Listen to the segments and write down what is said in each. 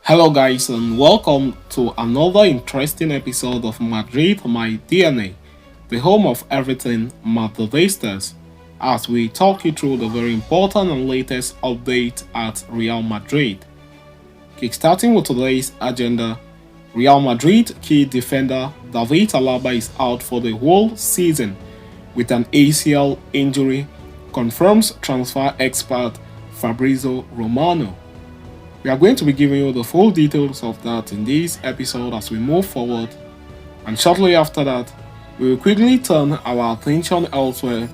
Hello, guys, and welcome to another interesting episode of Madrid, my DNA, the home of everything Madridistas, as we talk you through the very important and latest update at Real Madrid. Kickstarting with today's agenda, Real Madrid key defender David Alaba is out for the whole season with an ACL injury, confirms transfer expert Fabrizio Romano. We are going to be giving you the full details of that in this episode as we move forward, and shortly after that, we will quickly turn our attention elsewhere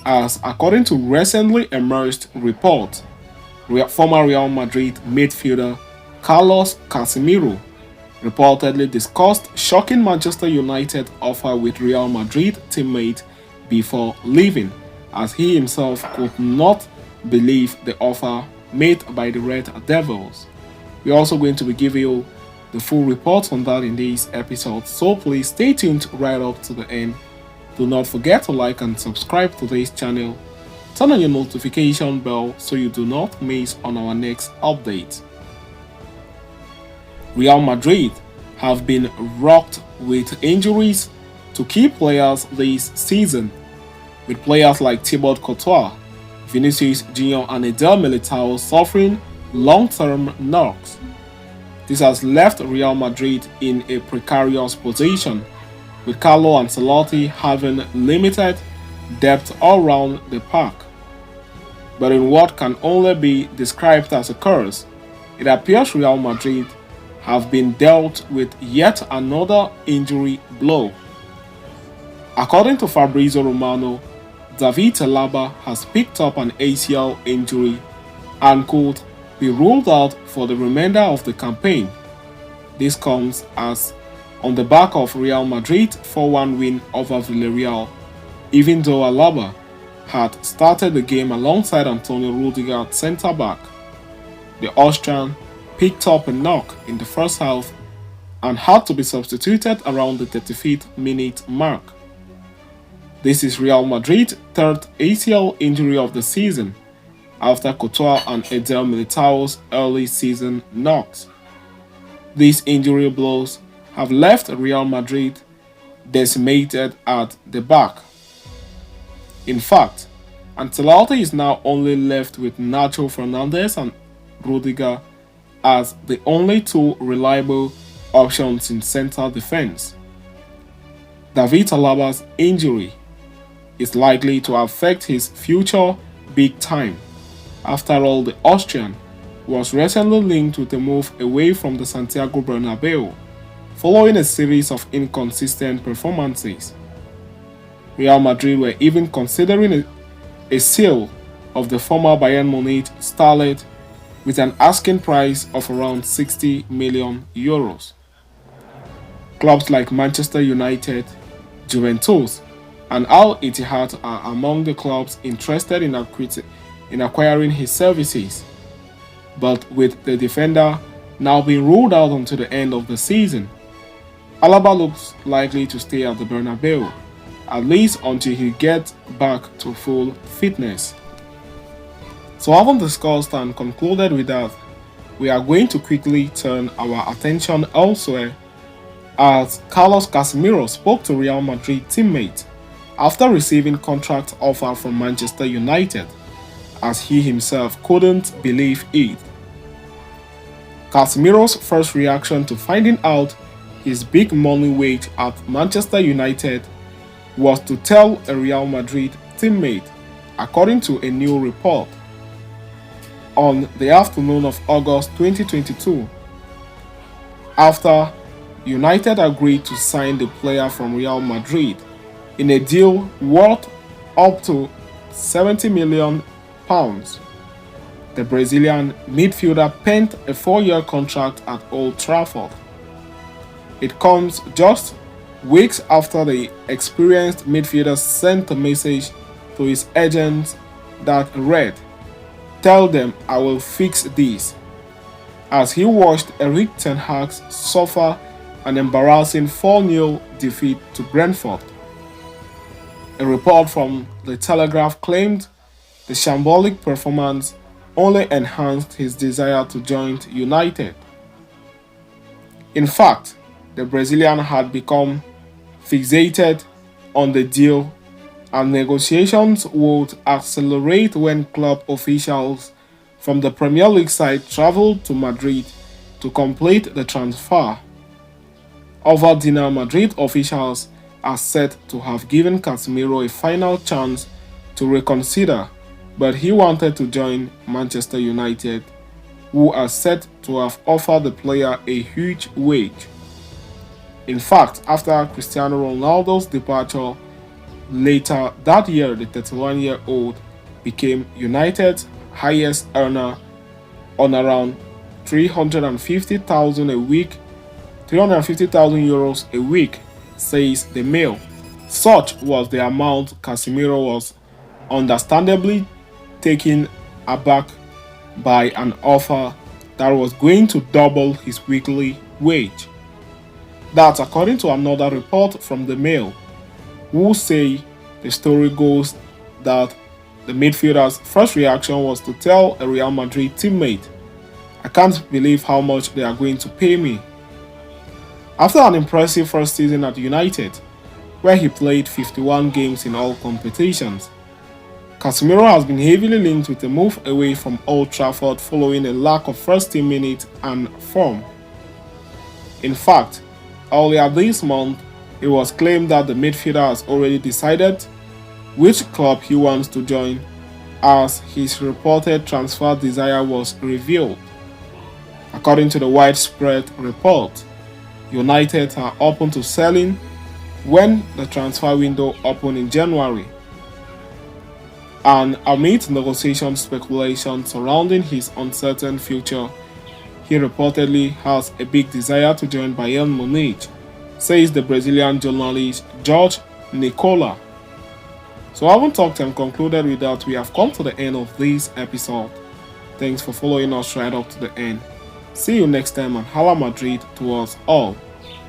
as, according to recently emerged report, former Real Madrid midfielder Carlos Casemiro reportedly discussed shocking Manchester United offer with Real Madrid teammate before leaving, as he himself could not believe the offer made by the Red Devils. We're also going to be giving you the full report on that in this episode, so please stay tuned right up to the end. Do not forget to like and subscribe to this channel. Turn on your notification bell so you do not miss on our next update. Real Madrid have been rocked with injuries to key players this season, with players like Thibaut Courtois, Vinicius Jr. and Eder Militao suffering long-term knocks. This has left Real Madrid in a precarious position, with Carlo Ancelotti having limited depth all round the park. But in what can only be described as a curse, it appears Real Madrid have been dealt with yet another injury blow. According to Fabrizio Romano, David Alaba has picked up an ACL injury and could be ruled out for the remainder of the campaign. This comes as on the back of Real Madrid's 4-1 win over Villarreal, even though Alaba had started the game alongside Antonio Rudiger at centre-back. The Austrian picked up a knock in the first half and had to be substituted around the 35th minute mark. This is Real Madrid's third ACL injury of the season, after Courtois and Eder Militao's early season knocks. These injury blows have left Real Madrid decimated at the back. In fact, Ancelotti is now only left with Nacho Fernandez and Rudiger as the only two reliable options in centre defence. David Alaba's injury is likely to affect his future big time. After all, the Austrian was recently linked with a move away from the Santiago Bernabeu, following a series of inconsistent performances. Real Madrid were even considering a sale of the former Bayern Munich starlet with an asking price of around 60 million euros. Clubs like Manchester United, Juventus, and Al Ittihad are among the clubs interested in acquiring his services. But with the defender now being ruled out until the end of the season, Alaba looks likely to stay at the Bernabeu, at least until he gets back to full fitness. So, having discussed and concluded with that, we are going to quickly turn our attention elsewhere, as Carlos Casemiro spoke to Real Madrid teammate after receiving contract offer from Manchester United, as he himself couldn't believe it. Casemiro's first reaction to finding out his big money wage at Manchester United was to tell a Real Madrid teammate, according to a new report. On the afternoon of August 2022, after United agreed to sign the player from Real Madrid in a deal worth up to £70 million, the Brazilian midfielder penned a 4-year contract at Old Trafford. It comes just weeks after the experienced midfielder sent a message to his agents that read, "Tell them I will fix this," as he watched Erik ten Hag suffer an embarrassing 4-0 defeat to Brentford. A report from The Telegraph claimed the shambolic performance only enhanced his desire to join United. In fact, the Brazilian had become fixated on the deal, and negotiations would accelerate when club officials from the Premier League side traveled to Madrid to complete the transfer. Over dinner, Madrid officials are said to have given Casemiro a final chance to reconsider, but he wanted to join Manchester United, who are said to have offered the player a huge wage. In fact, after Cristiano Ronaldo's departure later that year, the 31-year-old became United's highest earner on around 350,000 a week, 350,000 euros a week, says the Mail. Such was the amount Casemiro was understandably taken aback by an offer that was going to double his weekly wage. That's according to another report from the Mail, who say the story goes that the midfielder's first reaction was to tell a Real Madrid teammate, "I can't believe how much they are going to pay me." After an impressive first season at United, where he played 51 games in all competitions, Casemiro has been heavily linked with a move away from Old Trafford following a lack of first-team minutes and form. In fact, earlier this month, it was claimed that the midfielder has already decided which club he wants to join, as his reported transfer desire was revealed. According to the widespread report, United are open to selling when the transfer window opened in January. And amid negotiation speculation surrounding his uncertain future, he reportedly has a big desire to join Bayern Munich, says the Brazilian journalist Jorge Nicola. So having talked and concluded with that, we have come to the end of this episode. Thanks for following us right up to the end. See you next time, and Hala Madrid to us all.